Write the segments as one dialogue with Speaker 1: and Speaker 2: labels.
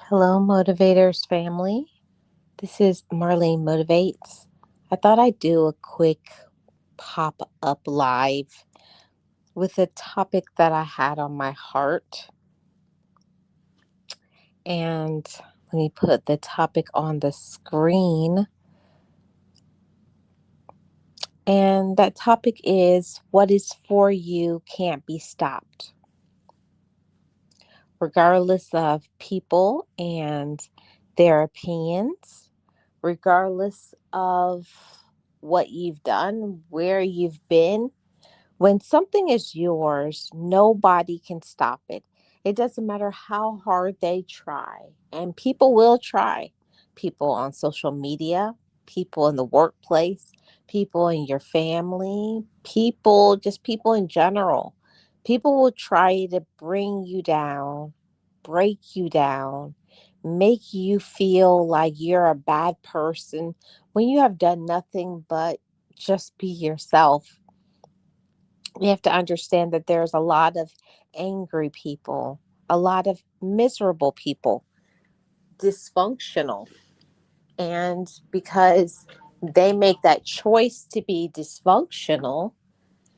Speaker 1: Hello, Motivators family. This is Marlene Motivates. I thought I'd do a quick pop up live with a topic that I had on my heart. And let me put the topic on the screen. And that topic is what is for you can't be stopped. Regardless of people and their opinions, regardless of what you've done, where you've been. When something is yours, nobody can stop it. It doesn't matter how hard they try, and people will try. People on social media, people in the workplace, people in your family, just people in general. People will try to bring you down, break you down, make you feel like you're a bad person when you have done nothing but just be yourself. We have to understand that there's a lot of angry people, a lot of miserable people, dysfunctional. And because they make that choice to be dysfunctional,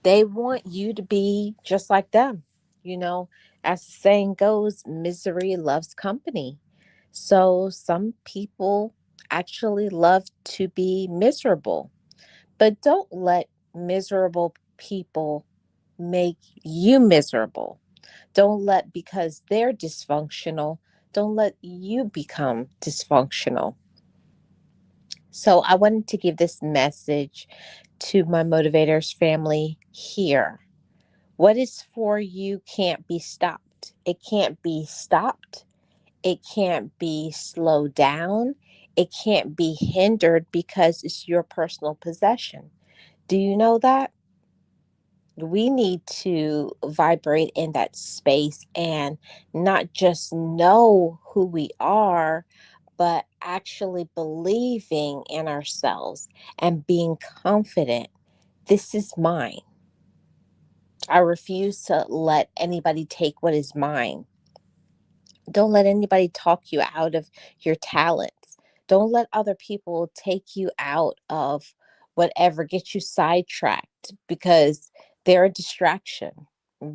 Speaker 1: they want you to be just like them. You know, as the saying goes, misery loves company. So some people actually love to be miserable, but don't let miserable people make you miserable. Don't let, because they're dysfunctional, don't let you become dysfunctional. So I wanted to give this message to my motivators family here. What is for you can't be stopped. It can't be stopped. It can't be slowed down. It can't be hindered because it's your personal possession. Do you know that? We need to vibrate in that space and not just know who we are, but actually believing in ourselves and being confident. This is mine. I refuse to let anybody take what is mine. Don't let anybody talk you out of your talents. Don't let other people take you out of whatever, get you sidetracked because they're a distraction,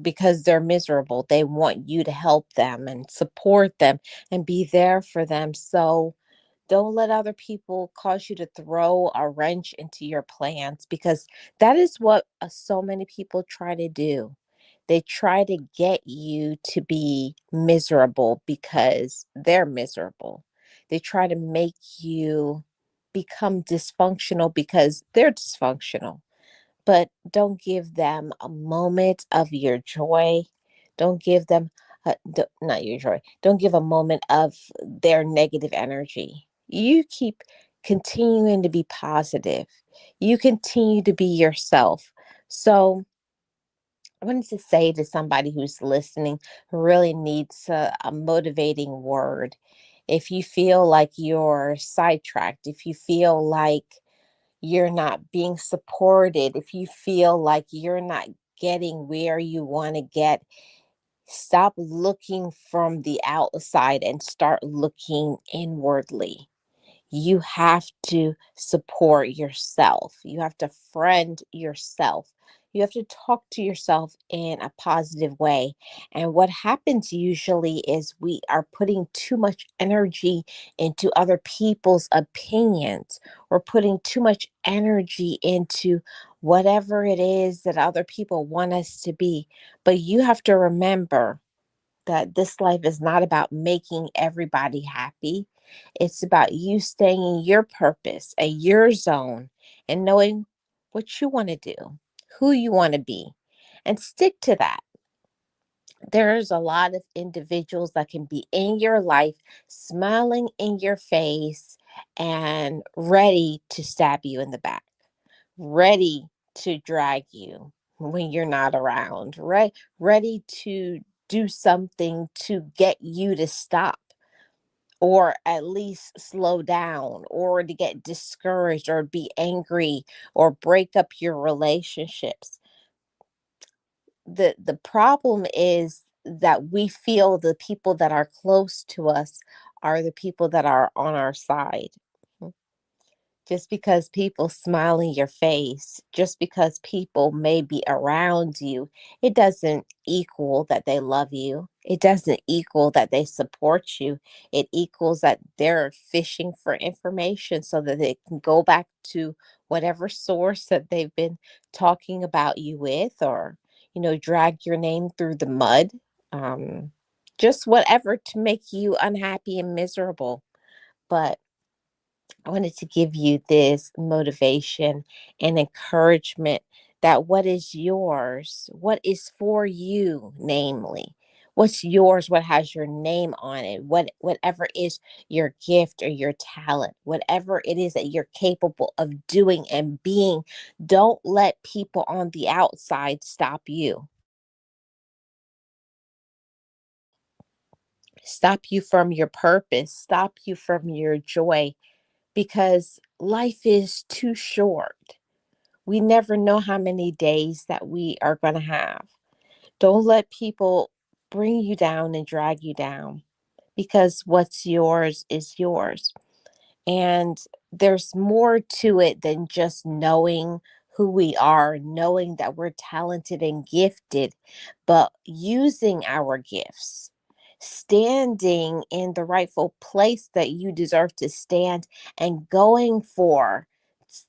Speaker 1: because they're miserable. They want you to help them and support them and be there for them. So don't let other people cause you to throw a wrench into your plans because that is what so many people try to do. They try to get you to be miserable because they're miserable. They try to make you become dysfunctional because they're dysfunctional. But don't give them a moment of your joy. Don't give them, not your joy, don't give a moment of their negative energy. You keep continuing to be positive. You continue to be yourself. So, I wanted to say to somebody who's listening who really needs a motivating word. If you feel like you're sidetracked, if you feel like you're not being supported, if you feel like you're not getting where you want to get, stop looking from the outside and start looking inwardly. You have to support yourself. You have to friend yourself. You have to talk to yourself in a positive way. And what happens usually is we are putting too much energy into other people's opinions. We're putting too much energy into whatever it is that other people want us to be. But you have to remember that this life is not about making everybody happy. It's about you staying in your purpose and your zone and knowing what you want to do, who you want to be, and stick to that. There's a lot of individuals that can be in your life, smiling in your face and ready to stab you in the back, ready to drag you when you're not around, right? Ready to do something to get you to stop or at least slow down or to get discouraged or be angry or break up your relationships. The problem is that we feel the people that are close to us are the people that are on our side. Just because people smile in your face, just because people may be around you, it doesn't equal that they love you. It doesn't equal that they support you. It equals that they're fishing for information so that they can go back to whatever source that they've been talking about you with, or, drag your name through the mud. Um, just whatever to make you unhappy and miserable. But I wanted to give you this motivation and encouragement that what is yours, what is for you, namely, what's yours, what has your name on it, whatever is your gift or your talent, whatever it is that you're capable of doing and being, don't let people on the outside stop you. Stop you from your purpose, stop you from your joy, because life is too short. We never know how many days that we are going to have. Don't let people bring you down and drag you down, because what's yours is yours. And there's more to it than just knowing who we are, knowing that we're talented and gifted, but using our gifts, standing in the rightful place that you deserve to stand, and going for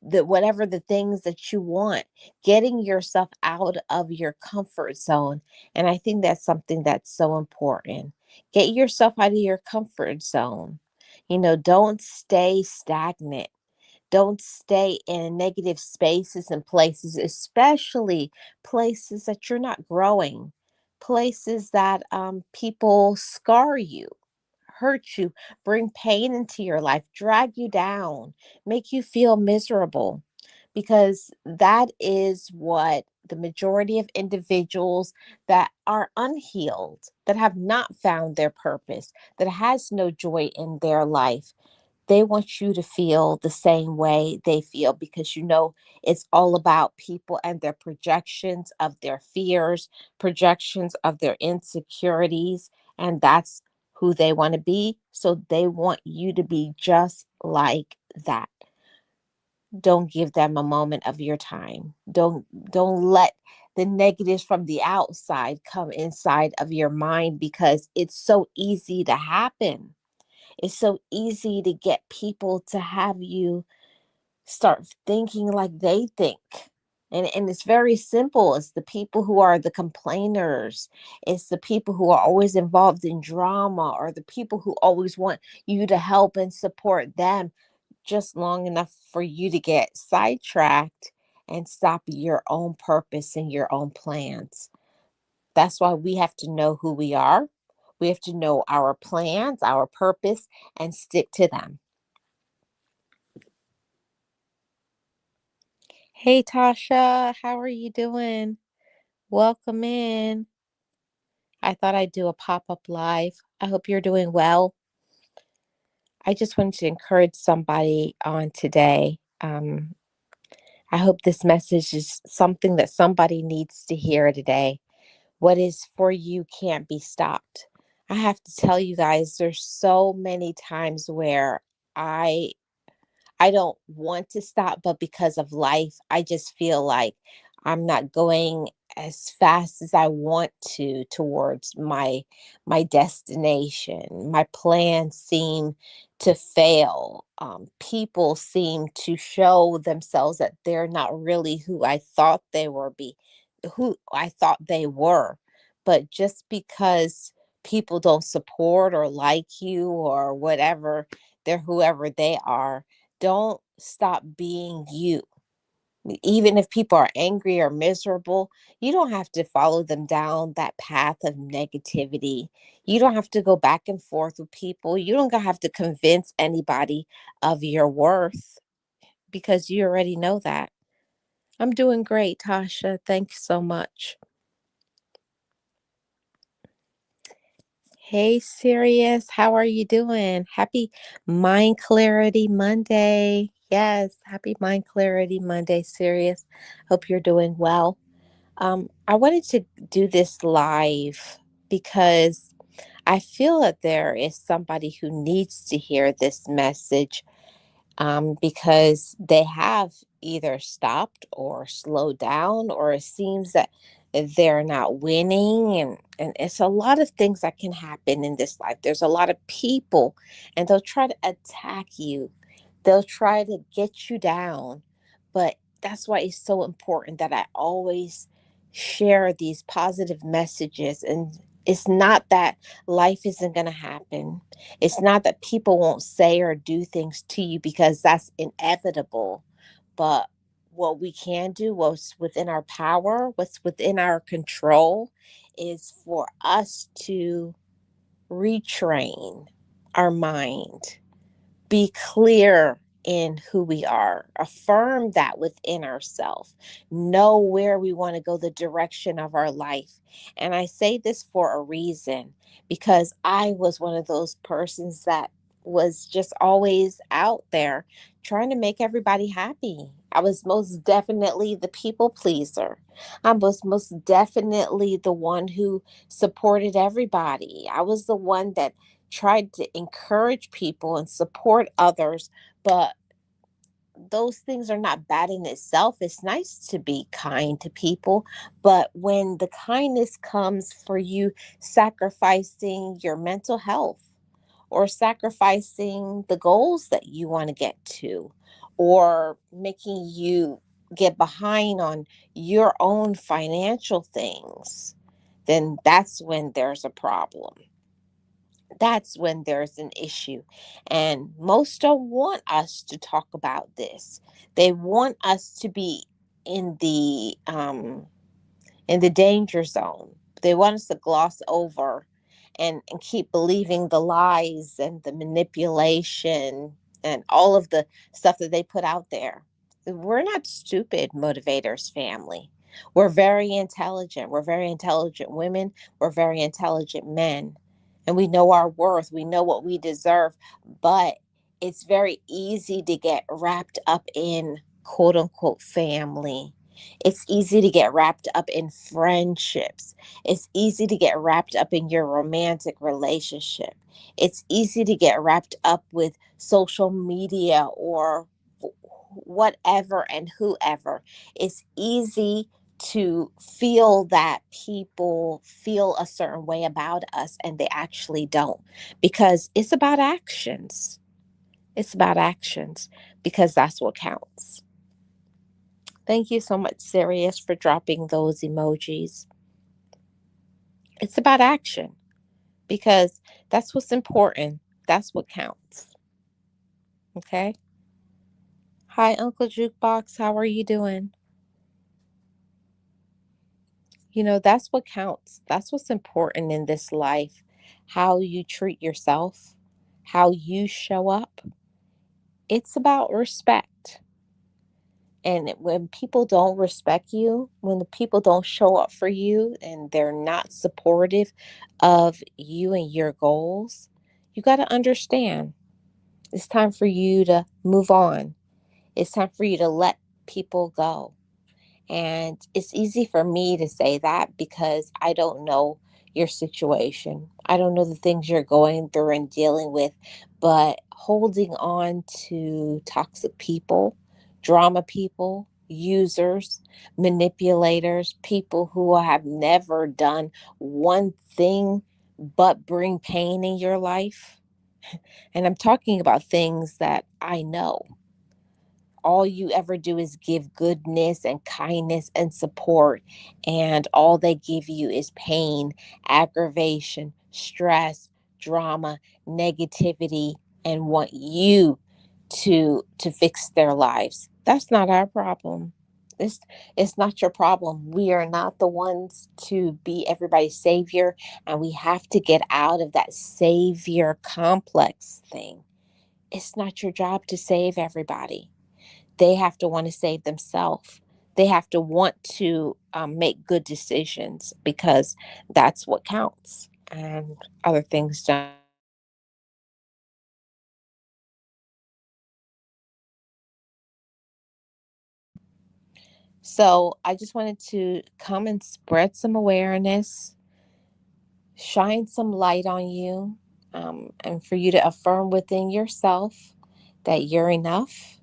Speaker 1: whatever the things that you want, getting yourself out of your comfort zone. And I think that's something that's so important. Get yourself out of your comfort zone. Don't stay stagnant. Don't stay in negative spaces and places, especially places that you're not growing, places that people scar you, hurt you, bring pain into your life, drag you down, make you feel miserable. Because that is what the majority of individuals that are unhealed, that have not found their purpose, that has no joy in their life, they want you to feel the same way they feel, because it's all about people and their projections of their fears, projections of their insecurities, and that's who they want to be. So they want you to be just like that. Don't give them a moment of your time. Don't let the negatives from the outside come inside of your mind, because it's so easy to happen. It's so easy to get people to have you start thinking like they think. And it's very simple. It's the people who are the complainers. It's the people who are always involved in drama, or the people who always want you to help and support them just long enough for you to get sidetracked and stop your own purpose and your own plans. That's why we have to know who we are. We have to know our plans, our purpose, and stick to them. Hey, Tasha, how are you doing? Welcome in. I thought I'd do a pop up live. I hope you're doing well. I just wanted to encourage somebody on today. I hope this message is something that somebody needs to hear today. What is for you can't be stopped. I have to tell you guys, there's so many times where I I don't want to stop, but because of life, I just feel like I'm not going as fast as I want to towards my destination. My plans seem to fail. People seem to show themselves that they're not really who I thought they were. But just because people don't support or like you or whatever, they're whoever they are, don't stop being you. Even if people are angry or miserable, you don't have to follow them down that path of negativity. You don't have to go back and forth with people. You don't have to convince anybody of your worth, because you already know that. I'm doing great, Tasha. Thank you so much. Hey, Sirius, how are you doing? Happy Mind Clarity Monday. Yes, happy Mind Clarity Monday, Sirius. Hope you're doing well. I wanted to do this live because I feel that there is somebody who needs to hear this message, because they have either stopped or slowed down, or it seems that they're not winning. And it's a lot of things that can happen in this life. There's a lot of people, and they'll try to attack you, they'll try to get you down. But that's why it's so important that I always share these positive messages. And it's not that life isn't going to happen, it's not that people won't say or do things to you, because that's inevitable. But what we can do, what's within our power, what's within our control, is for us to retrain our mind, be clear in who we are, affirm that within ourselves, know where we want to go, the direction of our life. And I say this for a reason, because I was one of those persons that was just always out there trying to make everybody happy. I was most definitely the people pleaser. I was most definitely the one who supported everybody. I was the one that tried to encourage people and support others. But those things are not bad in itself. It's nice to be kind to people. But when the kindness comes for you sacrificing your mental health, or sacrificing the goals that you want to get to, or making you get behind on your own financial things, then that's when there's a problem, that's when there's an issue. And most don't want us to talk about this. They want us to be in the danger zone. They want us to gloss over and keep believing the lies and the manipulation and all of the stuff that they put out there. We're not stupid motivators, family. We're very intelligent. We're very intelligent women. We're very intelligent men. And we know our worth. We know what we deserve. But it's very easy to get wrapped up in quote unquote family. It's easy to get wrapped up in friendships. It's easy to get wrapped up in your romantic relationship. It's easy to get wrapped up with social media or whatever and whoever. It's easy to feel that people feel a certain way about us and they actually don't, because it's about actions. It's about actions, because that's what counts. Thank you so much, Sirius, for dropping those emojis. It's about action, because that's what's important. That's what counts. Okay. Hi, Uncle Jukebox. How are you doing? That's what counts. That's what's important in this life. How you treat yourself, how you show up. It's about respect. And when people don't respect you, when the people don't show up for you and they're not supportive of you and your goals, you got to understand it's time for you to move on. It's time for you to let people go. And it's easy for me to say that because I don't know your situation. I don't know the things you're going through and dealing with, but holding on to toxic people, drama people, users, manipulators, people who have never done one thing but bring pain in your life. And I'm talking about things that I know all you ever do is give goodness and kindness and support, and all they give you is pain, aggravation, stress, drama, negativity, and want you to fix their lives. That's not our problem. It's not your problem. We are not the ones to be everybody's savior, and we have to get out of that savior complex thing. It's not your job to save everybody. They have to want to save themselves. They have to want to make good decisions, because that's what counts. And other things don't. So I just wanted to come and spread some awareness, shine some light on you, and for you to affirm within yourself that you're enough,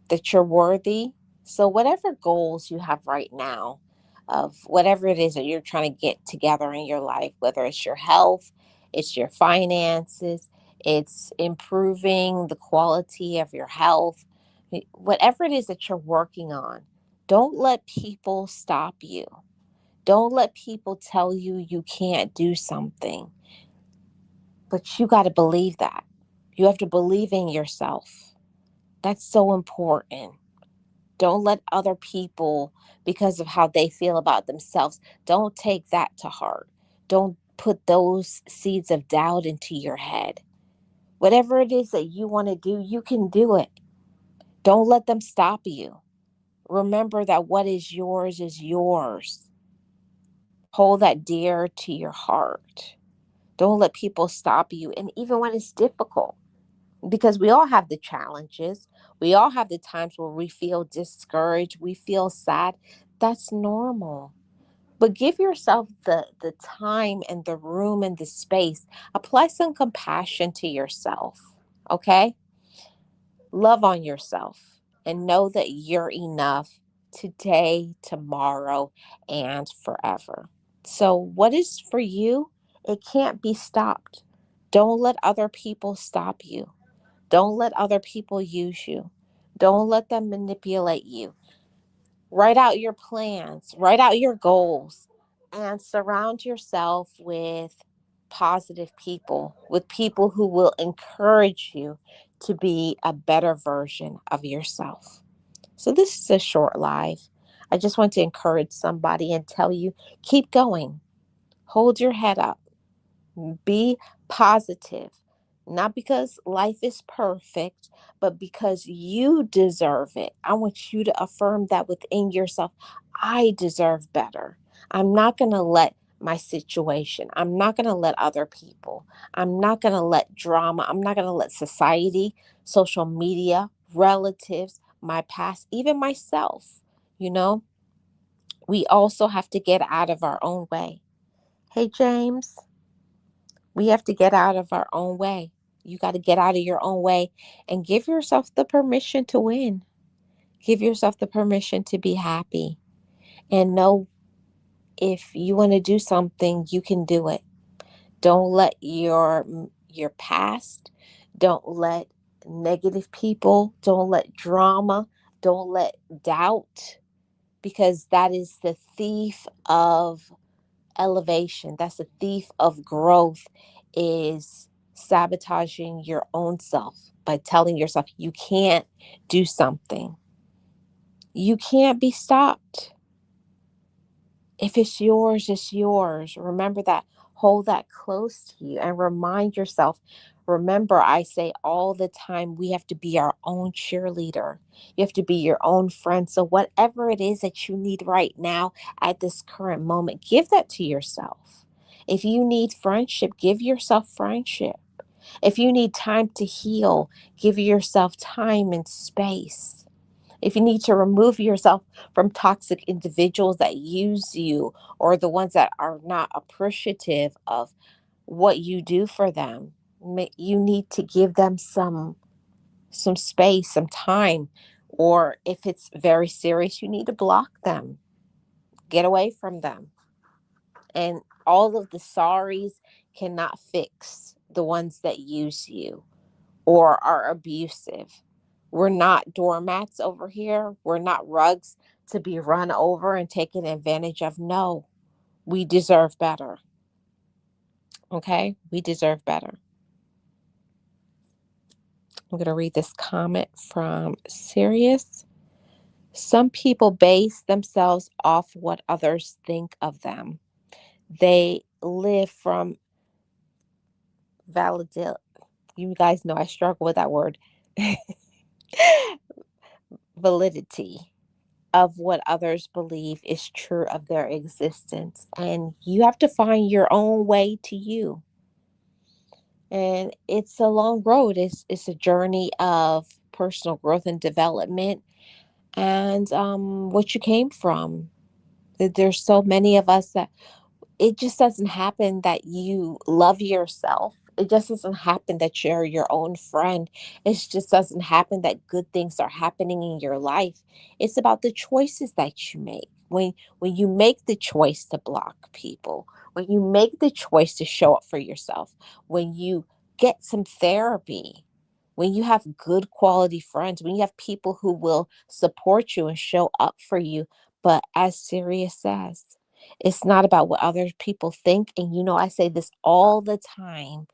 Speaker 1: that you're worthy. So, whatever goals you have right now, of whatever it is that you're trying to get together in your life, whether it's your health, it's your finances, it's improving the quality of your health, whatever it is that you're working on, don't let people stop you. Don't let people tell you you can't do something, but you got to believe that. You have to believe in yourself. That's so important. Don't let other people, because of how they feel about themselves, don't take that to heart. Don't put those seeds of doubt into your head. Whatever it is that you want to do, you can do it. Don't let them stop you. Remember that what is yours is yours. Hold that dear to your heart. Don't let people stop you. And even when it's difficult, because we all have the challenges, we all have the times where we feel discouraged, we feel sad. That's normal. But give yourself the time and the room and the space. Apply some compassion to yourself. Okay? Love on yourself and know that you're enough today, tomorrow, and forever. So, what is for you, it can't be stopped. Don't let other people stop you. Don't let other people use you. Don't let them manipulate you. Write out your plans, write out your goals, and surround yourself with positive people, with people who will encourage you to be a better version of yourself. So, this is a short live. I just want to encourage somebody and tell you keep going, hold your head up. Be positive, not because life is perfect, but because you deserve it. I want you to affirm that within yourself. I deserve better. I'm not going to let my situation, I'm not going to let other people, I'm not going to let drama, I'm not going to let society, social media, relatives, my past, even myself, you know, we also have to get out of our own way. Hey, James. We have to get out of our own way. You got to get out of your own way and give yourself the permission to win. Give yourself the permission to be happy and know if you want to do something, you can do it. Don't let your past, don't let negative people, don't let drama, don't let doubt, because that is the thief of elevation. That's a thief of growth, is sabotaging your own self by telling yourself you can't do something. You can't be stopped. If it's yours, it's yours. Remember that. Hold that close to you and remind yourself. Remember, I say all the time, we have to be our own cheerleader. You have to be your own friend. So, whatever it is that you need right now at this current moment, give that to yourself. If you need friendship, give yourself friendship. If you need time to heal, give yourself time and space. If you need to remove yourself from toxic individuals that use you or the ones that are not appreciative of what you do for them, you need to give them some space, some time. Or if it's very serious, you need to block them. Get away from them. And all of the sorries cannot fix the ones that use you or are abusive. We're not doormats over here. We're not rugs to be run over and taken advantage of. No, we deserve better. Okay? We deserve better. I'm going to read this comment from Sirius. Some people base themselves off what others think of them. They live from validate. You guys know I struggle with that word. Validity of what others believe is true of their existence. And you have to find your own way to you. And it's a long road. It's a journey of personal growth and development and what you came from. There's so many of us that it just doesn't happen that you love yourself. It just doesn't happen that you're your own friend. It just doesn't happen that good things are happening in your life. It's about the choices that you make. When you make the choice to block people, when you make the choice to show up for yourself, when you get some therapy, when you have good quality friends, when you have people who will support you and show up for you. But as Sirius says, it's not about what other people think. And I say this all the time: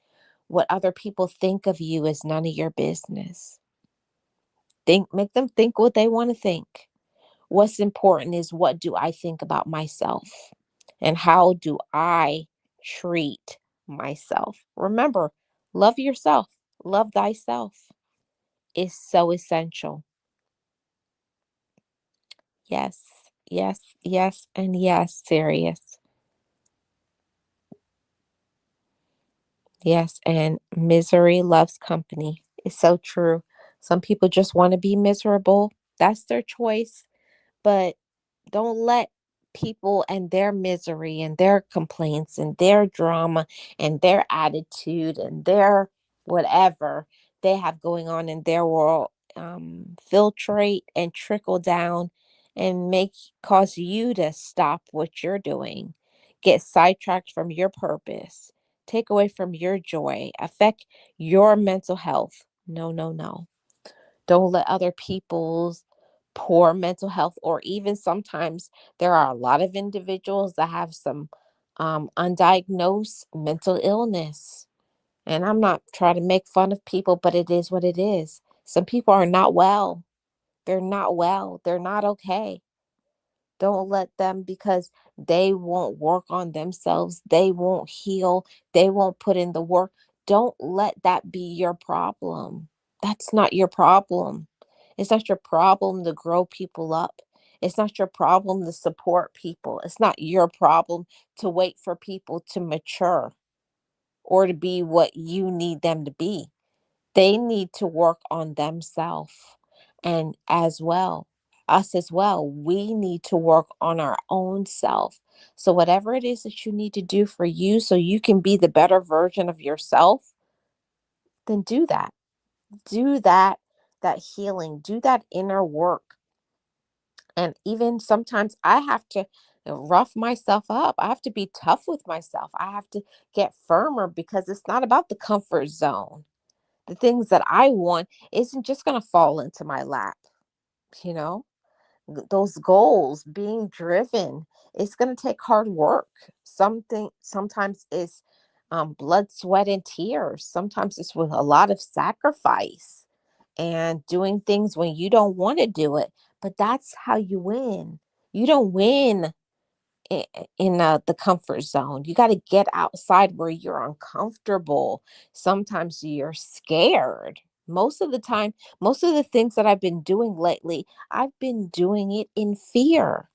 Speaker 1: what other people think of you is none of your business. Make them think what they want to think. What's important is, what do I think about myself? And how do I treat myself? Remember, love yourself, love thyself is so essential. Yes, yes, yes, and yes, Sirius. Yes, and misery loves company. It's so true. Some people just want to be miserable. That's their choice. But don't let people and their misery and their complaints and their drama and their attitude and their whatever they have going on in their world filtrate and trickle down and make cause you to stop what you're doing, get sidetracked from your purpose, take away from your joy, affect your mental health. No, no, no. Don't let other people's poor mental health, or even sometimes there are a lot of individuals that have some undiagnosed mental illness. And I'm not trying to make fun of people, but it is what it is. Some people are not well. They're not well. They're not okay. Don't let them, because they won't work on themselves, they won't heal, they won't put in the work. Don't let that be your problem. That's not your problem. It's not your problem to grow people up. It's not your problem to support people. It's not your problem to wait for people to mature or to be what you need them to be. They need to work on themselves. And as well, us as well, we need to work on our own self. So, whatever it is that you need to do for you so you can be the better version of yourself, then do that. Do that healing, do that inner work. And even sometimes I have to rough myself up. I have to be tough with myself. I have to get firmer, because it's not about the comfort zone. The things that I want isn't just going to fall into my lap, you know? Those goals, being driven, it's going to take hard work. Sometimes it's blood, sweat, and tears. Sometimes it's with a lot of sacrifice and doing things when you don't want to do it. But that's how you win. You don't win in the comfort zone. You got to get outside where you're uncomfortable. Sometimes you're scared. Most of the time, most of the things that I've been doing lately, I've been doing it in fear.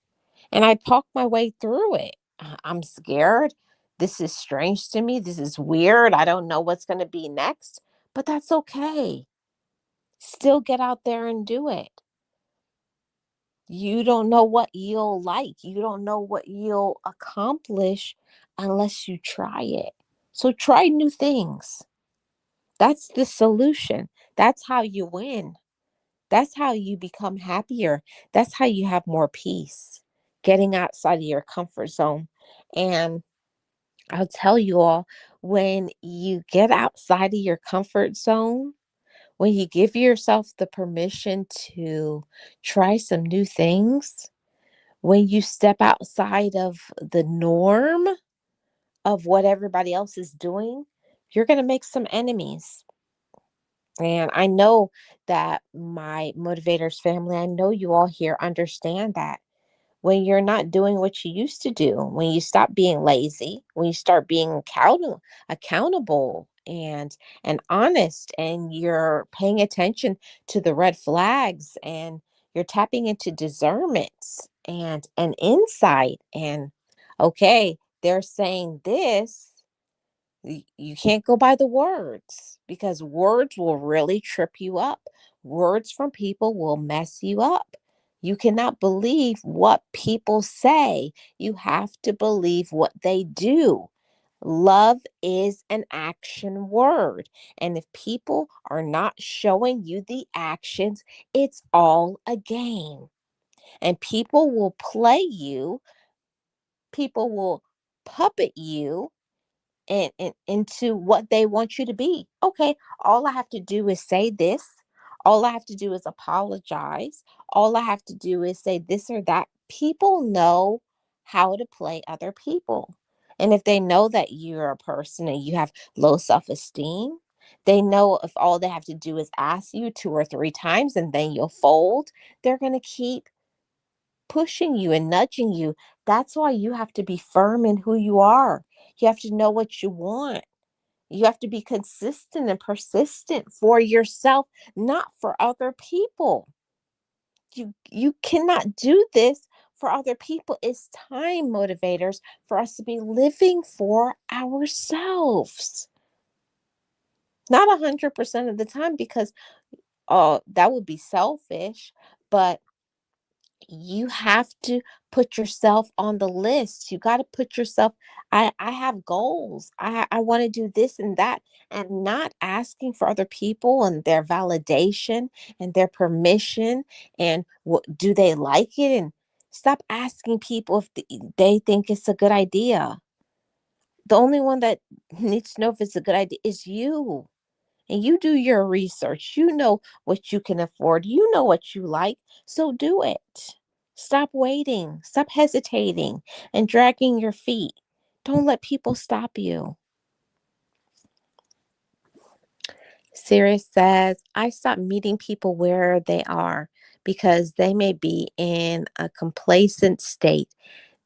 Speaker 1: And I talk my way through it. I'm scared. This is strange to me. This is weird. I don't know what's going to be next, but that's okay. Still get out there and do it. You don't know what you'll like. You don't know what you'll accomplish unless you try it. So try new things. That's the solution. That's how you win. That's how you become happier. That's how you have more peace. Getting outside of your comfort zone. And I'll tell you all, when you get outside of your comfort zone, when you give yourself the permission to try some new things, when you step outside of the norm of what everybody else is doing, you're going to make some enemies. And I know that my motivators family, I know you all here understand that. When you're not doing what you used to do, when you stop being lazy, when you start being accountable and honest, and you're paying attention to the red flags, and you're tapping into discernment and insight, and okay, they're saying this, you can't go by the words, because words will really trip you up. Words from people will mess you up. You cannot believe what people say. You have to believe what they do. Love is an action word. And if people are not showing you the actions, it's all a game. And people will play you, people will puppet you and into what they want you to be. Okay, all I have to do is say this. All I have to do is apologize. All I have to do is say this or that. People know how to play other people. And if they know that you're a person and you have low self-esteem, they know if all they have to do is ask you two or three times and then you'll fold, they're going to keep pushing you and nudging you. That's why you have to be firm in who you are. You have to know what you want. You have to be consistent and persistent for yourself, not for other people. You cannot do this for other people. It's time motivators for us to be living for ourselves. Not 100% of the time because that would be selfish, but you have to put yourself on the list. You got to put yourself, I have goals. I want to do this and that, and not asking for other people and their validation and their permission and what do they like it, and stop asking people if they think it's a good idea. The only one that needs to know if it's a good idea is you. And you do your research. You know what you can afford. You know what you like. So do it. Stop waiting. Stop hesitating and dragging your feet. Don't let people stop you. Sirius says, I stop meeting people where they are because they may be in a complacent state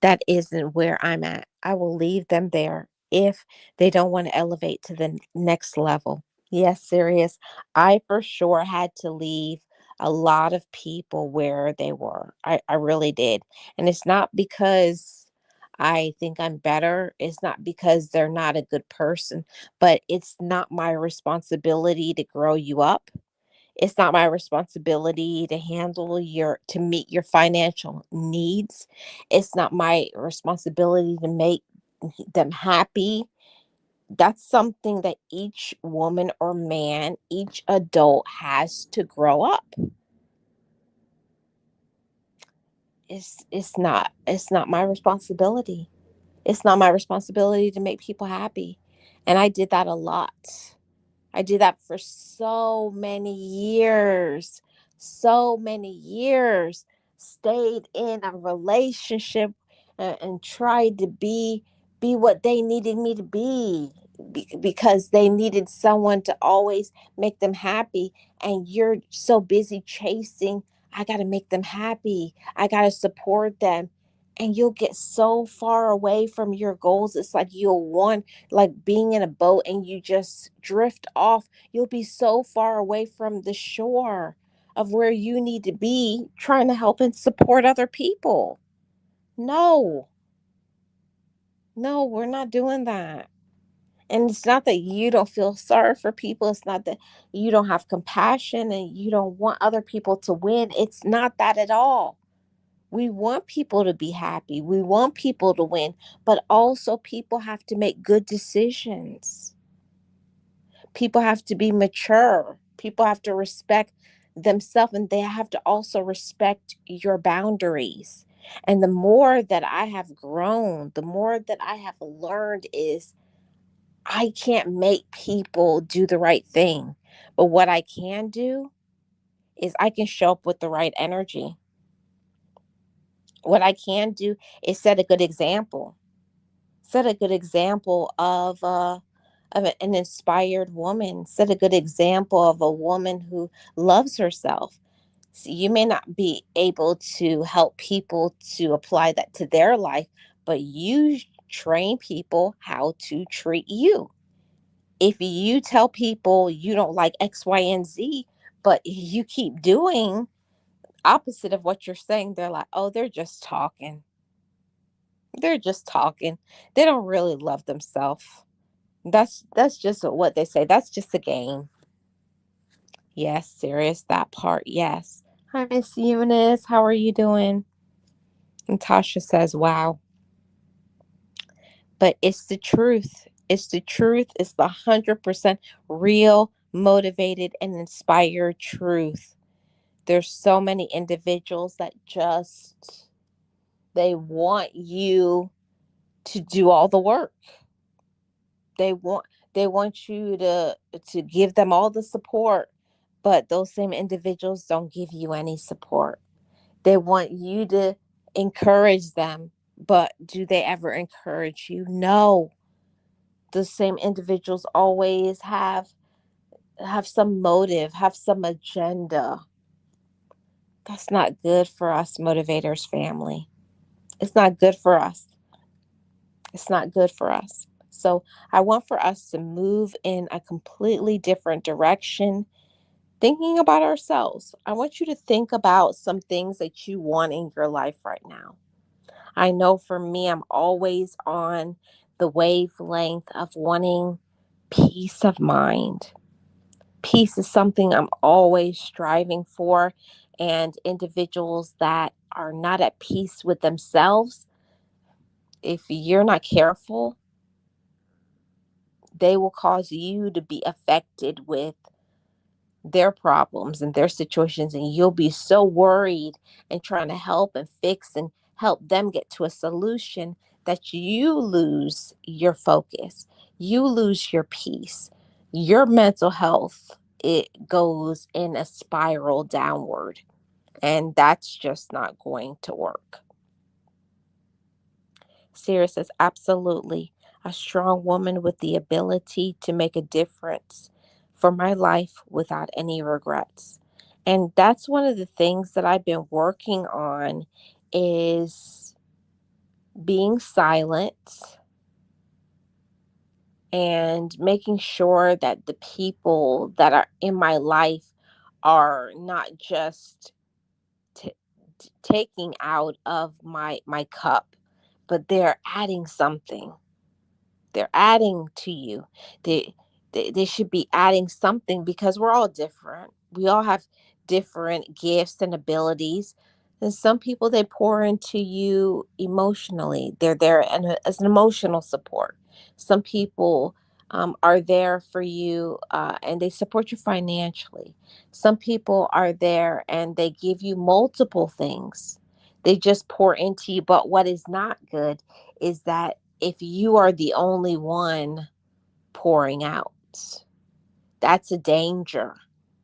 Speaker 1: that isn't where I'm at. I will leave them there if they don't want to elevate to the next level. Yes, serious. I for sure had to leave a lot of people where they were. I really did. And it's not because I think I'm better. It's not because they're not a good person, but it's not my responsibility to grow you up. It's not my responsibility to to meet your financial needs. It's not my responsibility to make them happy. That's something that each woman or man, each adult has to grow up. It's not my responsibility. It's not my responsibility to make people happy. And I did that a lot. I did that for so many years. So many years. Stayed in a relationship and tried to be what they needed me to because they needed someone to always make them happy, and you're so busy chasing, I got to make them happy. I got to support them. And you'll get so far away from your goals. It's like you'll want, like being in a boat and you just drift off. You'll be so far away from the shore of where you need to be trying to help and support other people. No, no, we're not doing that. And it's not that you don't feel sorry for people. It's not that you don't have compassion and you don't want other people to win. It's not that at all. We want people to be happy. We want people to win, but also people have to make good decisions. People have to be mature. People have to respect themselves, and they have to also respect your boundaries. And the more that I have grown, the more that I have learned is I can't make people do the right thing. But what I can do is I can show up with the right energy. What I can do is set a good example. Set a good example of an inspired woman. Set a good example of a woman who loves herself. So you may not be able to help people to apply that to their life, but you train people how to treat you. If you tell people you don't like X, Y, and Z, but you keep doing opposite of what you're saying, they're like, oh, they're just talking. They're just talking. They don't really love themselves. That's just what they say. That's just a game. Yes, serious that part. Yes. Hi, Miss Eunice. How are you doing? And Tasha says, wow. But it's the truth. It's the truth. It's the 100% real, motivated, and inspired truth. There's so many individuals that just, they want you to do all the work. They want they want you to give them all the support, but those same individuals don't give you any support. They want you to encourage them, but do they ever encourage you? No. The same individuals always have some motive, have some agenda. That's not good for us motivators family. It's not good for us. It's not good for us. So I want for us to move in a completely different direction, thinking about ourselves. I want you to think about some things that you want in your life right now. I know for me, I'm always on the wavelength of wanting peace of mind. Peace is something I'm always striving for, and individuals that are not at peace with themselves, if you're not careful, they will cause you to be affected with their problems and their situations, and you'll be so worried and trying to help and fix and help them get to a solution that you lose your focus, you lose your peace, your mental health, it goes in a spiral downward, and that's just not going to work. Sarah says, absolutely. A strong woman with the ability to make a difference for my life without any regrets. And that's one of the things that I've been working on is being silent and making sure that the people that are in my life are not just t- taking out of my cup, but they're adding something. They're adding to you. They, they should be adding something because we're all different. We all have different gifts and abilities. And some people, they pour into you emotionally. They're there as an emotional support. Some people are there for you and they support you financially. Some people are there and they give you multiple things. They just pour into you. But what is not good is that if you are the only one pouring out, that's a danger.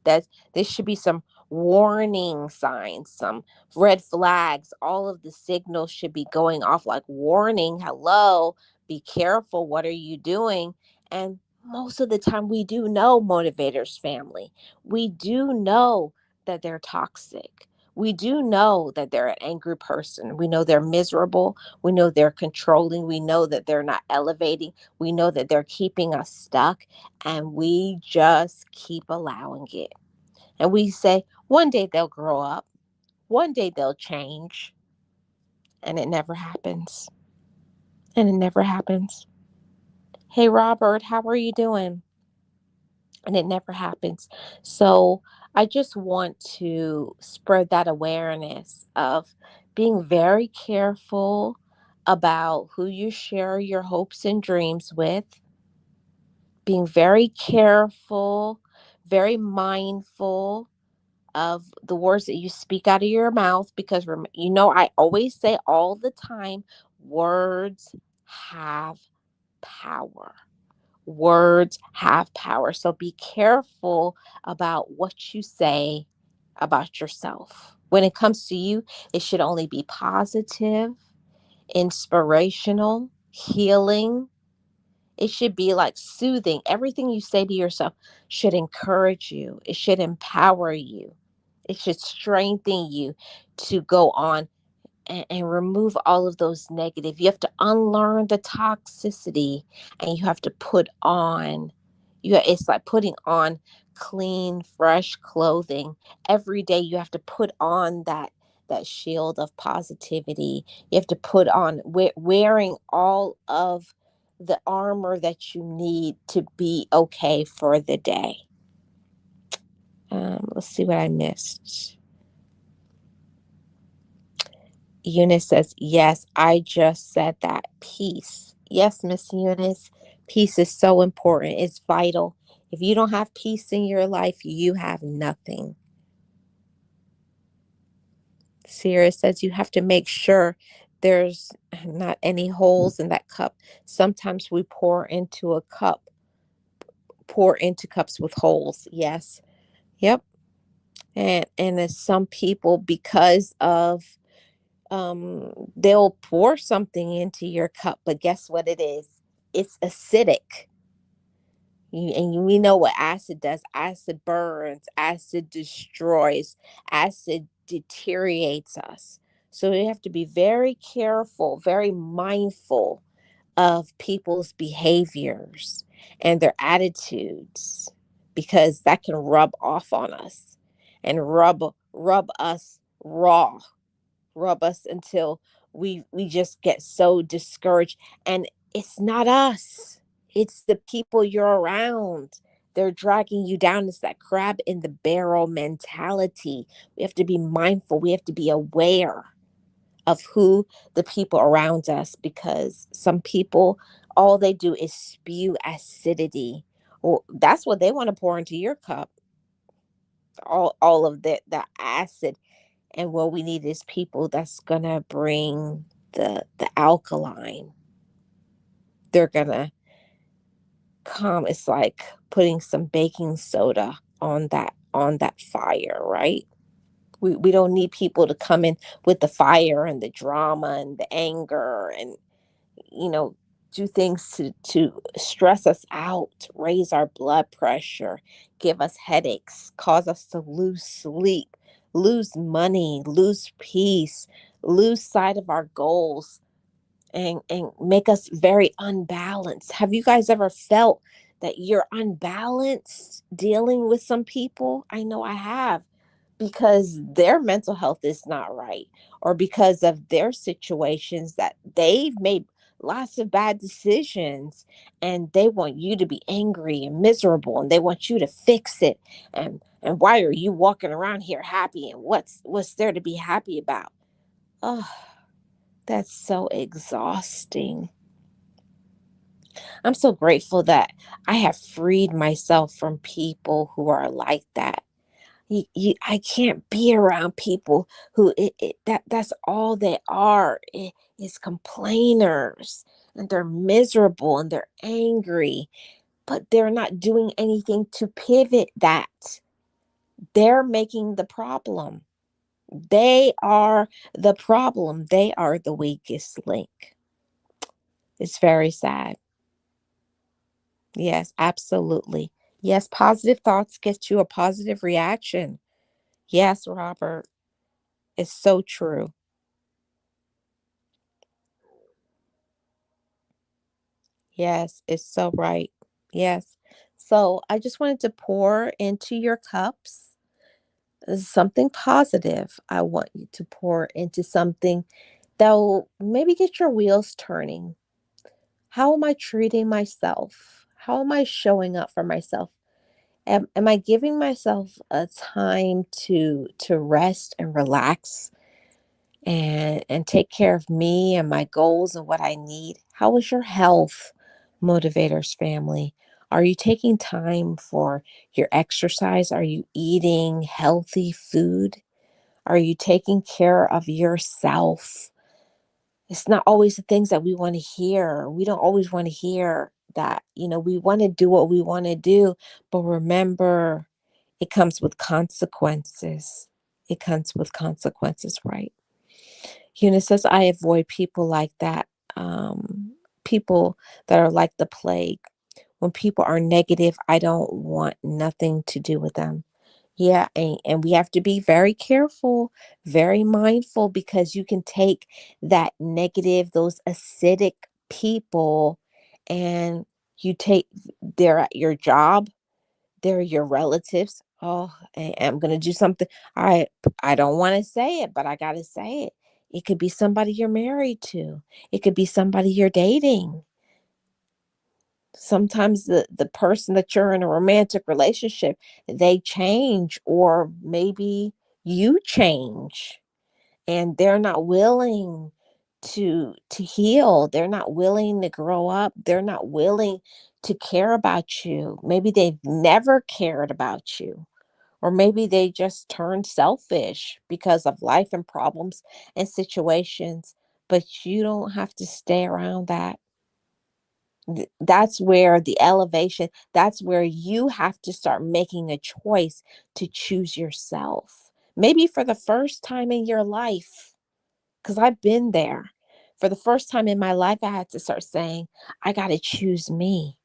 Speaker 1: That there should be some warning signs, some red flags. All of the signals should be going off like warning, hello, be careful, what are you doing? And most of the time we do know motivators family. We do know that they're toxic. We do know that they're an angry person. We know they're miserable. We know they're controlling. We know that they're not elevating. We know that they're keeping us stuck, and we just keep allowing it. And we say, one day they'll grow up, one day they'll change, and it never happens. And it never happens. Hey, Robert, how are you doing? And it never happens. So I just want to spread that awareness of being very careful about who you share your hopes and dreams with, being very careful, very mindful of the words that you speak out of your mouth because I always say all the time, words have power. Words have power. So be careful about what you say about yourself. When it comes to you, it should only be positive, inspirational, healing. It should be like soothing. Everything you say to yourself should encourage you. It should empower you. It should strengthen you to go on and remove all of those negative. You have to unlearn the toxicity and you have to put on it's like putting on clean, fresh clothing. Every day you have to put on that shield of positivity. You have to put on wearing all of the armor that you need to be okay for the day. Let's see what I missed. Eunice says, yes, I just said that. Peace. Yes, Miss Eunice, peace is so important. It's vital. If you don't have peace in your life, you have nothing. Sierra says you have to make sure there's not any holes in that cup. Sometimes we pour into cups with holes. Yes. Yep. And as some people, because of they'll pour something into your cup, but guess what it is? It's acidic. We know what acid does. Acid burns, acid destroys, acid deteriorates us. So we have to be very careful, very mindful of people's behaviors and their attitudes, because that can rub off on us and rub us raw, rub us until we just get so discouraged. And it's not us, it's the people you're around. They're dragging you down. It's that crab in the barrel mentality. We have to be mindful, we have to be aware of who the people around us, because some people, all they do is spew acidity. Well, that's what they want to pour into your cup, all of the acid. And what we need is people that's gonna bring the alkaline. They're gonna come. It's like putting some baking soda on that fire, right? We don't need people to come in with the fire and the drama and the anger and, you know, do things to stress us out, raise our blood pressure, give us headaches, cause us to lose sleep, lose money, lose peace, lose sight of our goals, and make us very unbalanced. Have you guys ever felt that you're unbalanced dealing with some people? I know I have, because their mental health is not right, or because of their situations that they've made lots of bad decisions, and they want you to be angry and miserable, and they want you to fix it. And why are you walking around here happy, and what's there to be happy about? Oh, that's so exhausting. I'm so grateful that I have freed myself from people who are like that. I can't be around people who that's all they are, is complainers, and they're miserable and they're angry, but they're not doing anything to pivot that. They're making the problem. They are the problem. They are the weakest link. It's very sad. Yes, absolutely. Yes, positive thoughts get you a positive reaction. Yes, Robert, it's so true. Yes, it's so right. Yes. So I just wanted to pour into your cups something positive. I want you to pour into something that will maybe get your wheels turning. How am I treating myself? How am I showing up for myself? Am I giving myself a time to rest and relax and take care of me and my goals and what I need? How is your health, Motivators family? Are you taking time for your exercise? Are you eating healthy food? Are you taking care of yourself? It's not always the things that we want to hear. We don't always want to hear that. We want to do what we want to do, but remember, it comes with consequences. It comes with consequences, right? Eunice says, I avoid people like that. People that are like the plague. When people are negative, I don't want nothing to do with them. Yeah, and we have to be very careful, very mindful, because you can take that negative, those acidic people, and you take, they're at your job, they're your relatives. Oh, I'm gonna do something. I I don't want to say it, but I gotta say it. It could be somebody you're married to. It could be somebody you're dating. Sometimes the person that you're in a romantic relationship, they change, or maybe you change, and they're not willing to heal. They're not willing to grow up. They're not willing to care about you. Maybe they've never cared about you, or maybe they just turned selfish because of life and problems and situations. But you don't have to stay around that. That's where the elevation, that's where you have to start making a choice to choose yourself. Maybe for the first time in your life, because I've been there. For the first time in my life, I had to start saying, I got to choose me.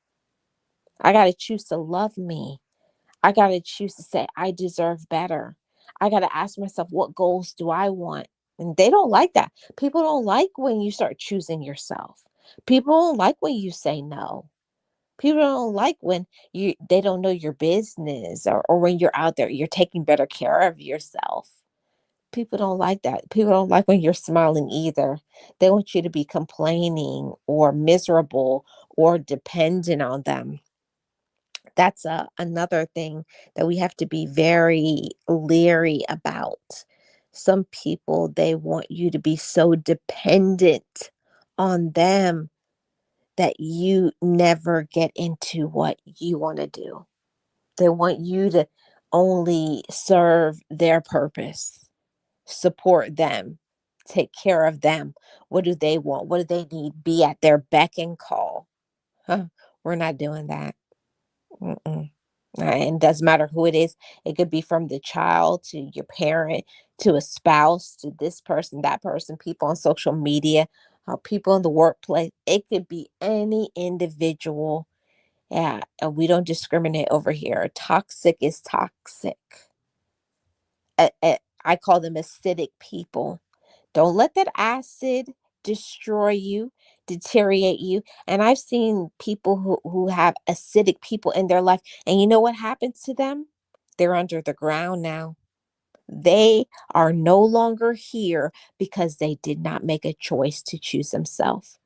Speaker 1: I got to choose to love me. I got to choose to say, I deserve better. I got to ask myself, what goals do I want? And they don't like that. People don't like when you start choosing yourself. People don't like when you say no. People don't like when they don't know your business, or when you're out there, you're taking better care of yourself. People don't like that. People don't like when you're smiling either. They want you to be complaining or miserable or dependent on them. That's another thing that we have to be very leery about. Some people, they want you to be so dependent on them that you never get into what you want to do. They want you to only serve their purpose, support them, take care of them. What do they want? What do they need? Be at their beck and call. Huh? We're not doing that. Mm-mm. And it doesn't matter who it is. It could be from the child to your parent to a spouse to this person, that person, people on social media, people in the workplace. It could be any individual. Yeah, and we don't discriminate over here. Toxic is toxic. I call them acidic people. Don't let that acid destroy you, deteriorate you. And I've seen people who have acidic people in their life. And you know what happens to them? They're under the ground now. They are no longer here because they did not make a choice to choose themselves.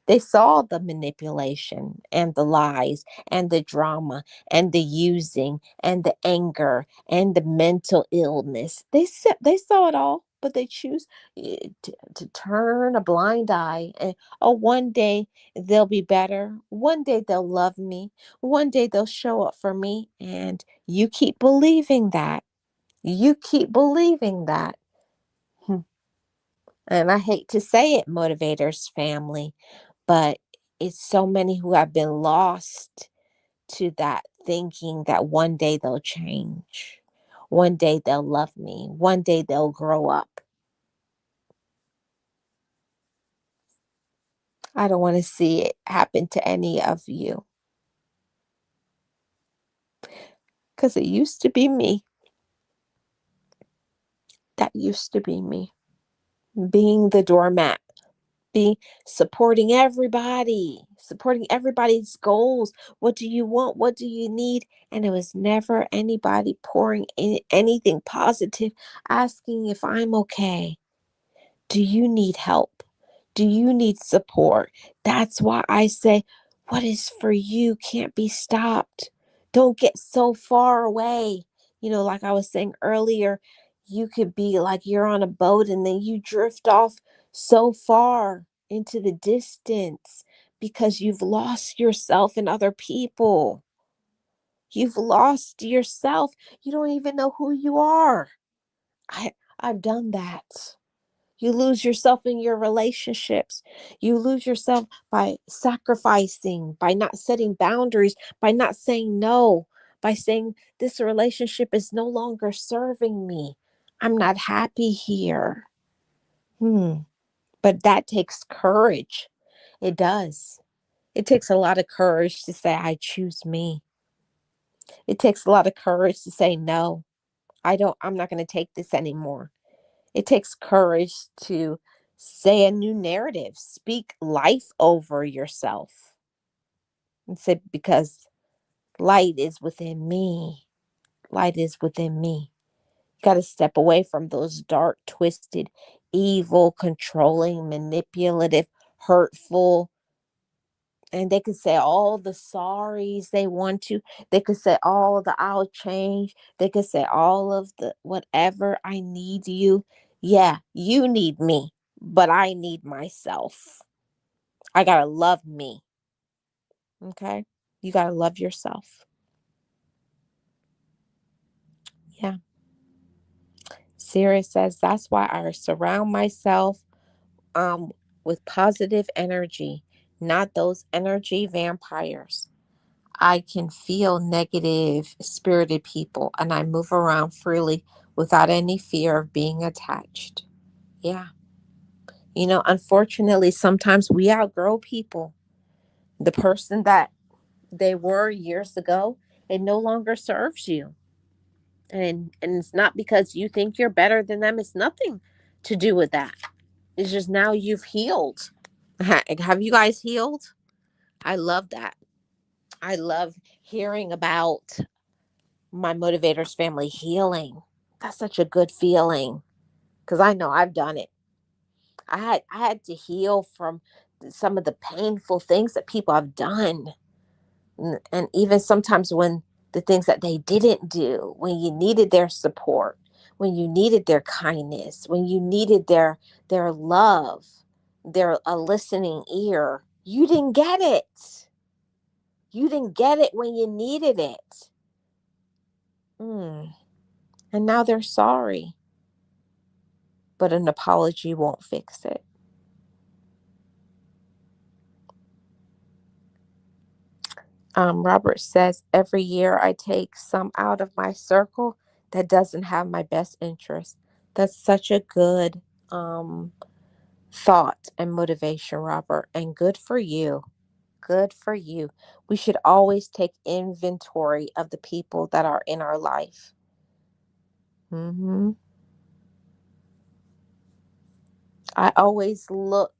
Speaker 1: They saw the manipulation and the lies and the drama and the using and the anger and the mental illness. They saw it all, but they choose to turn a blind eye. And oh, one day they'll be better. One day they'll love me. One day they'll show up for me. And you keep believing that. You keep believing that. Hmm. And I hate to say it, motivators family, but it's so many who have been lost to that, thinking that one day they'll change. One day they'll love me. One day they'll grow up. I don't want to see it happen to any of you, because it used to be me. That used to be me. Being the doormat, be supporting everybody's goals. What do you want? What do you need? And it was never anybody pouring in anything positive, asking if I'm okay. Do you need help? Do you need support? That's why I say, what is for you can't be stopped. Don't get so far away. Like I was saying earlier, you could be like you're on a boat and then you drift off so far into the distance because you've lost yourself in other people. You've lost yourself. You don't even know who you are. I've done that. You lose yourself in your relationships. You lose yourself by sacrificing, by not setting boundaries, by not saying no, by saying this relationship is no longer serving me. I'm not happy here. Hmm. But that takes courage. It does. It takes a lot of courage to say, I choose me. It takes a lot of courage to say, no, I'm not going to take this anymore. It takes courage to say a new narrative, speak life over yourself, and say, because light is within me. Light is within me. You got to step away from those dark, twisted, evil, controlling, manipulative, hurtful. And they could say all the sorries they want to. They could say all the I'll change. They could say all of the whatever I need you. Yeah, you need me, but I need myself. I got to love me. Okay? You got to love yourself. Yeah. Sirius says that's why I surround myself um with positive energy, not those energy vampires. I can feel negative spirited people and I move around freely without any fear of being attached. Yeah. Unfortunately, sometimes we outgrow people. The person that they were years ago, it no longer serves you. And it's not because you think you're better than them. It's nothing to do with that. It's just now you've healed. Have you guys healed? I love that. I love hearing about my motivators family healing. That's such a good feeling because I know I've done it. I had to heal from some of the painful things that people have done. And even sometimes when the things that they didn't do, when you needed their support, when you needed their kindness, when you needed their love, their a listening ear, you didn't get it. You didn't get it when you needed it. Mm. And now they're sorry, but an apology won't fix it. Robert says, every year I take some out of my circle that doesn't have my best interest. That's such a good um, thought and motivation, Robert, and good for you. Good for you. We should always take inventory of the people that are in our life. hmm I always look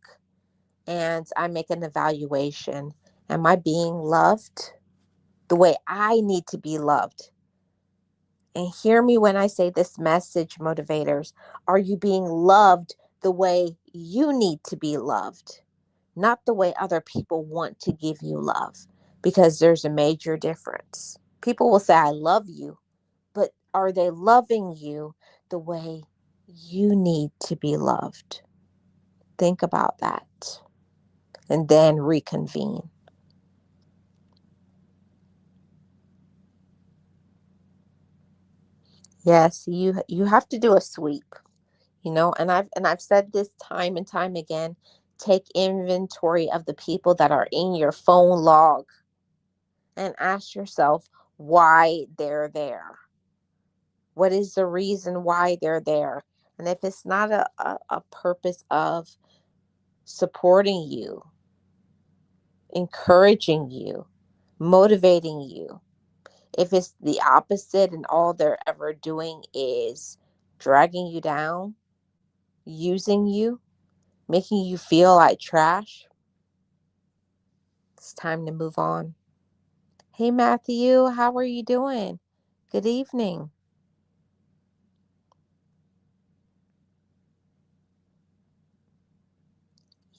Speaker 1: and I make an evaluation. Am I being loved the way I need to be loved? And hear me when I say this message, motivators. Are you being loved the way you need to be loved? Not the way other people want to give you love, because there's a major difference. People will say, I love you, but are they loving you the way you need to be loved? Think about that and then reconvene. Yes, you have to do a sweep. And I've said this time and time again. Take inventory of the people that are in your phone log and ask yourself why they're there. What is the reason why they're there? And if it's not a purpose of supporting you, encouraging you, motivating you, if it's the opposite and all they're ever doing is dragging you down, using you, making you feel like trash, it's time to move on. Hey, Matthew, how are you doing? Good evening.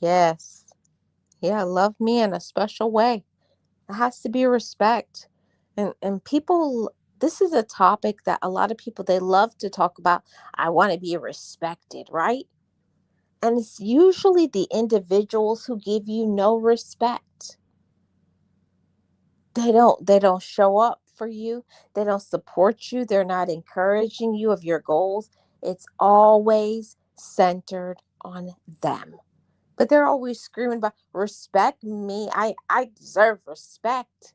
Speaker 1: Yes. Yeah, love me in a special way. It has to be respect. And people, this is a topic that a lot of people they love to talk about. I want to be respected, right? And it's usually the individuals who give you no respect. They don't show up for you. They don't support you. They're not encouraging you of your goals. It's always centered on them. But they're always screaming about respect me. I deserve respect.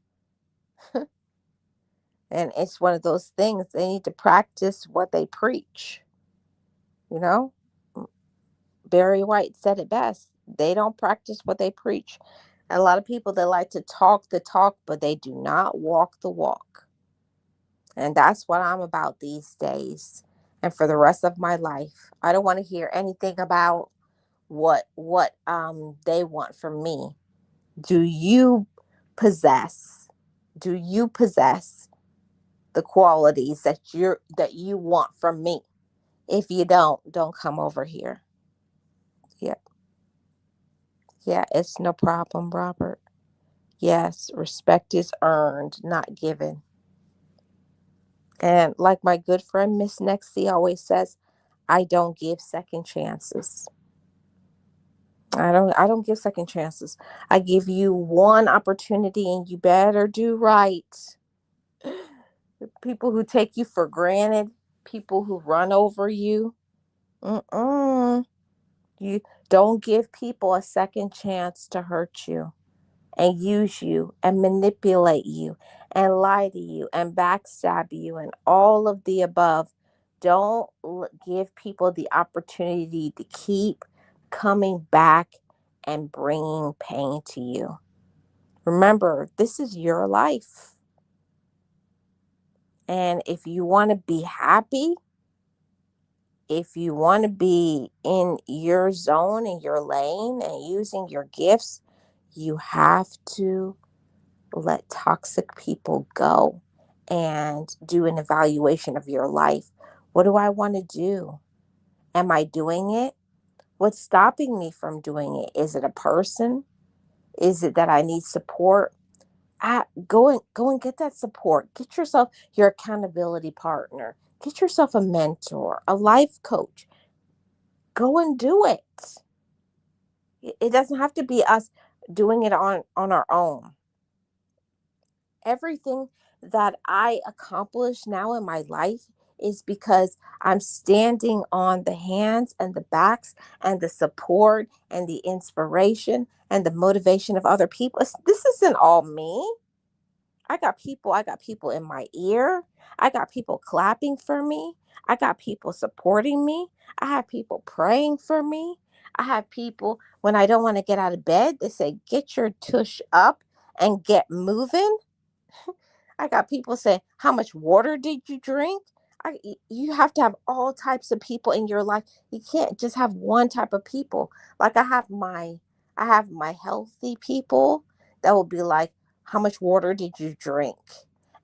Speaker 1: And it's one of those things they need to practice what they preach, you know? Barry White said it best. They don't practice what they preach. And a lot of people they like to talk the talk, but they do not walk the walk. And that's what I'm about these days and for the rest of my life. I don't want to hear anything about what they want from me. Do you possess do you possess the qualities that you want from me? If you don't come over here. Yeah. Yeah, it's no problem, Robert. Yes, respect is earned, not given. And like my good friend Miss Nexie always says, I don't give second chances. I don't give second chances. I give you one opportunity and you better do right. People who take you for granted, people who run over you. Mm-mm. You don't give people a second chance to hurt you and use you and manipulate you and lie to you and backstab you and all of the above. Don't give people the opportunity to keep coming back and bringing pain to you. Remember, this is your life. And if you want to be happy, if you want to be in your zone, in your lane, and using your gifts, you have to let toxic people go and do an evaluation of your life. What do I want to do? Am I doing it? What's stopping me from doing it? Is it a person? Is it that I need support? Go and get that support. Get yourself your accountability partner. Get yourself a mentor, a life coach. Go and do it. It doesn't have to be us doing it on our own. Everything that I accomplish now in my life is because I'm standing on the hands and the backs and the support and the inspiration and the motivation of other people. This isn't all me. I got people in my ear. I got people clapping for me. I got people supporting me. I have people praying for me. I have people when I don't want to get out of bed, they say, "Get your tush up and get moving." I got people saying, "How much water did you drink?" You have to have all types of people in your life. You can't just have one type of people. Like I have my healthy people that will be like, "How much water did you drink?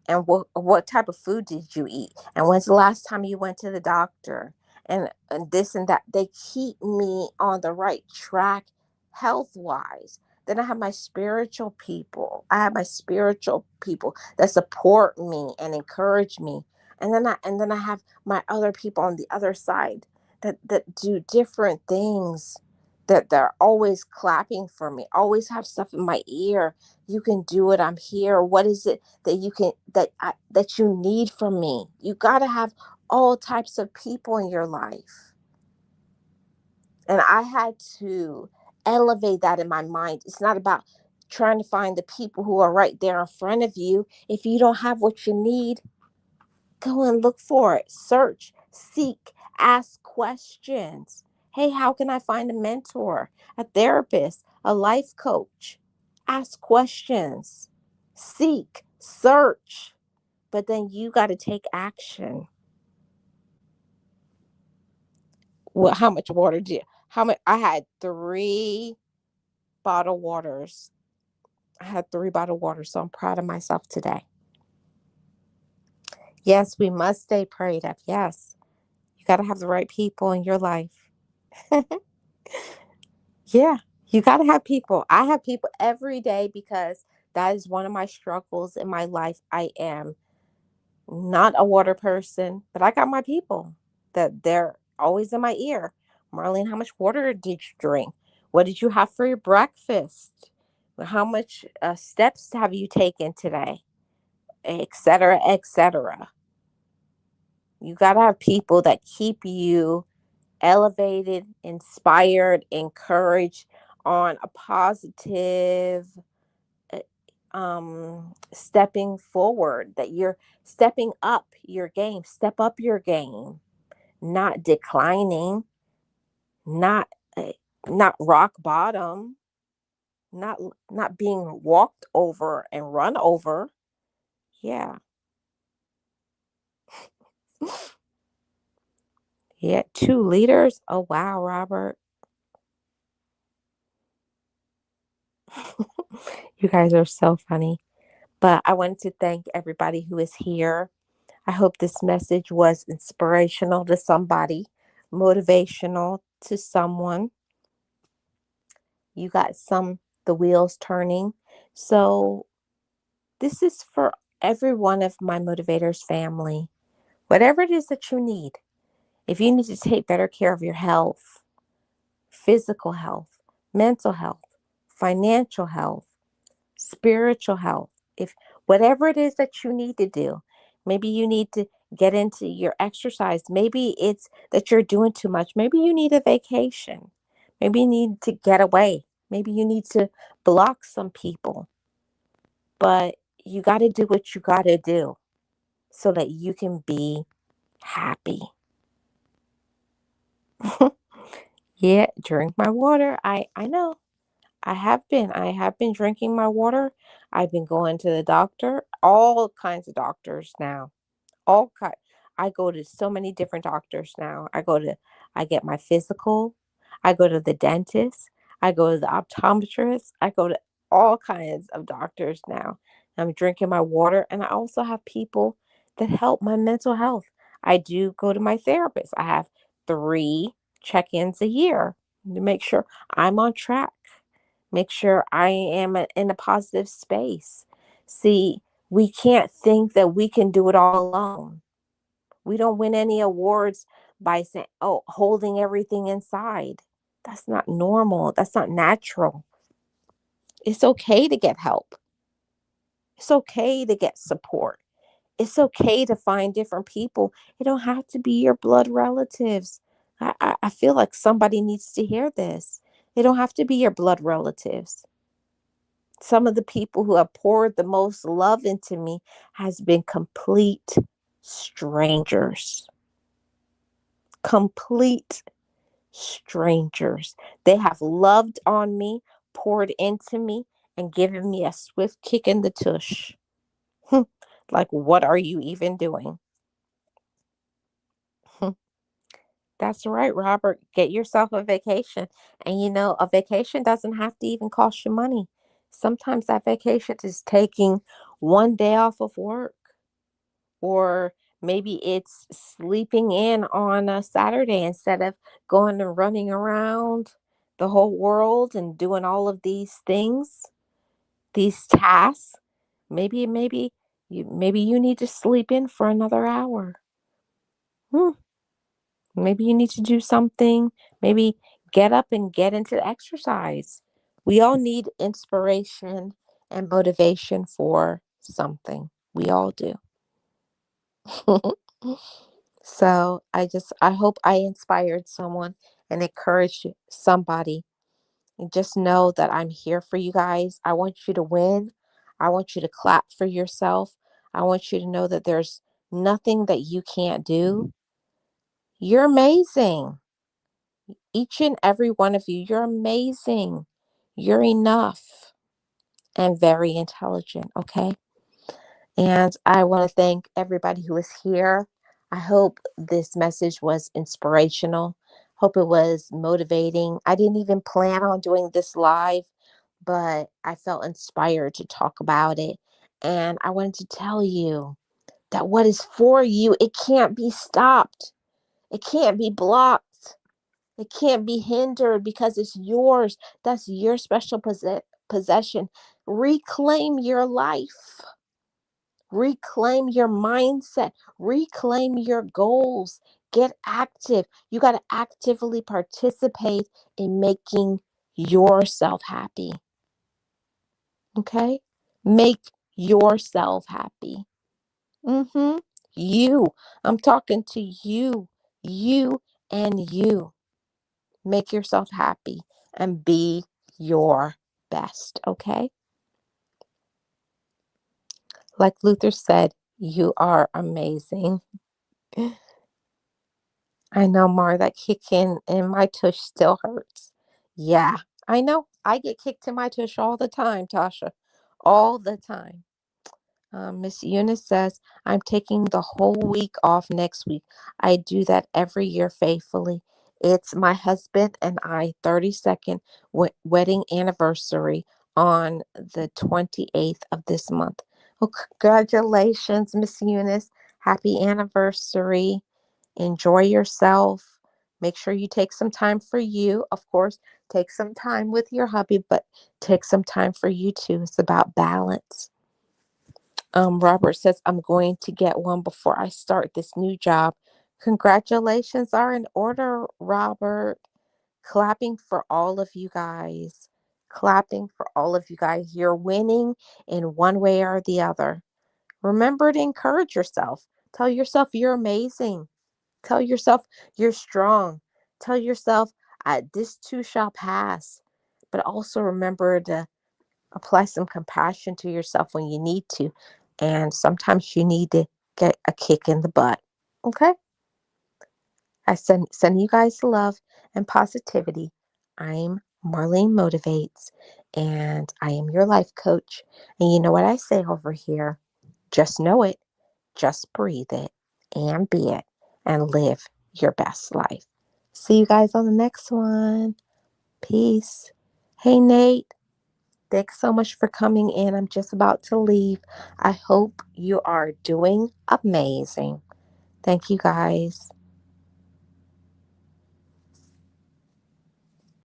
Speaker 1: And what type of food did you eat? And when's the last time you went to the doctor?" And this and that. They keep me on the right track health wise. Then I have my spiritual people. I have my spiritual people that support me and encourage me. And then I have my other people on the other side that do different things, that they're always clapping for me, always have stuff in my ear. You can do it. I'm here. What is it that that you need from me? You got to have all types of people in your life. And I had to elevate that in my mind. It's not about trying to find the people who are right there in front of you. If you don't have what you need, go and look for it. Search, seek, ask questions. Hey, how can I find a mentor, a therapist, a life coach? Ask questions, seek, search, but then you got to take action. Well, how much water did you? How much? I had bottle waters. I had three bottle waters, so I'm proud of myself today. Yes, we must stay prayed up. Yes, you got to have the right people in your life. Yeah, you got to have people. I have people every day because that is one of my struggles in my life. I am not a water person, but I got my people that they're always in my ear. Marlene, how much water did you drink? What did you have for your breakfast? How much steps have you taken today? Etc. Etc. You got to have people that keep you elevated, inspired, encouraged on a positive stepping forward, that you're stepping up your game. Step up your game, not declining, not uh, not rock bottom, not not being walked over and run over. Yeah. Yeah, two leaders. Oh wow, Robert. You guys are so funny. But I wanted to thank everybody who is here. I hope this message was inspirational to somebody, motivational to someone. You got the wheels turning. So, this is for every one of my motivators family. Whatever it is that you need, If you need to take better care of your health, physical health, mental health, financial health, spiritual health, if whatever it is that you need to do, maybe you need to get into your exercise. Maybe it's that you're doing too much. Maybe you need a vacation. Maybe you need to get away. Maybe you need to block some people. But you got to do what you got to do so that you can be happy. Yeah, drink my water. I know. I have been drinking my water. I've been going to the doctor, all kinds of doctors now. All kind. I go to so many different doctors now. I get my physical. I go to the dentist. I go to the optometrist. I go to all kinds of doctors now. I'm drinking my water, and I also have people that help my mental health. I do go to my therapist. I have 3 check-ins a year to make sure I'm on track. Make sure I am in a positive space. See, we can't think that we can do it all alone. We don't win any awards by saying, oh, holding everything inside. That's not normal. That's not natural. It's okay to get help. It's okay to get support. It's okay to find different people. It don't have to be your blood relatives. I feel like somebody needs to hear this. It don't have to be your blood relatives. Some of the people who have poured the most love into me has been complete strangers. Complete strangers. They have loved on me, poured into me, and given me a swift kick in the tush. Like, what are you even doing? That's right, Robert. Get yourself a vacation. And a vacation doesn't have to even cost you money. Sometimes that vacation is taking one day off of work, or maybe it's sleeping in on a Saturday instead of going and running around the whole world and doing all of these things, these tasks. Maybe you need to sleep in for another hour. Hmm. Maybe you need to do something. Maybe get up and get into exercise. We all need inspiration and motivation for something. We all do. So I hope I inspired someone and encouraged somebody. And just know that I'm here for you guys. I want you to win. I want you to clap for yourself. I want you to know that there's nothing that you can't do. You're amazing. Each and every one of you, you're amazing. You're enough and very intelligent, okay? And I want to thank everybody who is here. I hope this message was inspirational. Hope it was motivating. I didn't even plan on doing this live, but I felt inspired to talk about it. And I wanted to tell you that what is for you, it can't be stopped. It can't be blocked. It can't be hindered because it's yours. That's your special possession. Reclaim your life. Reclaim your mindset. Reclaim your goals. Get active. You got to actively participate in making yourself happy. Okay? Make yourself happy. Mm-hmm. You. I'm talking to you. You and you. Make yourself happy and be your best. Okay? Like Luther said, you are amazing. I know, Mar, that kick in my tush still hurts. Yeah, I know. I get kicked in my tush all the time, Tasha. All the time. Miss Eunice says, I'm taking the whole week off next week. I do that every year faithfully. It's my husband and I 32nd wedding anniversary on the 28th of this month. Well, congratulations, Miss Eunice. Happy anniversary. Enjoy yourself. Make sure you take some time for you. Of course, take some time with your hubby, but take some time for you too. It's about balance. Robert says, I'm going to get one before I start this new job. Congratulations are in order, Robert. Clapping for all of you guys. Clapping for all of you guys. You're winning in one way or the other. Remember to encourage yourself. Tell yourself you're amazing. Tell yourself you're strong. Tell yourself this too shall pass. But also remember to apply some compassion to yourself when you need to. And sometimes you need to get a kick in the butt. Okay? I send you guys love and positivity. I'm Marlene Motivates, and I am your life coach. And you know what I say over here? Just know it, just breathe it, and be it, and live your best life. See you guys on the next one. Peace. Hey, Nate. Thanks so much for coming in. I'm just about to leave. I hope you are doing amazing. Thank you guys.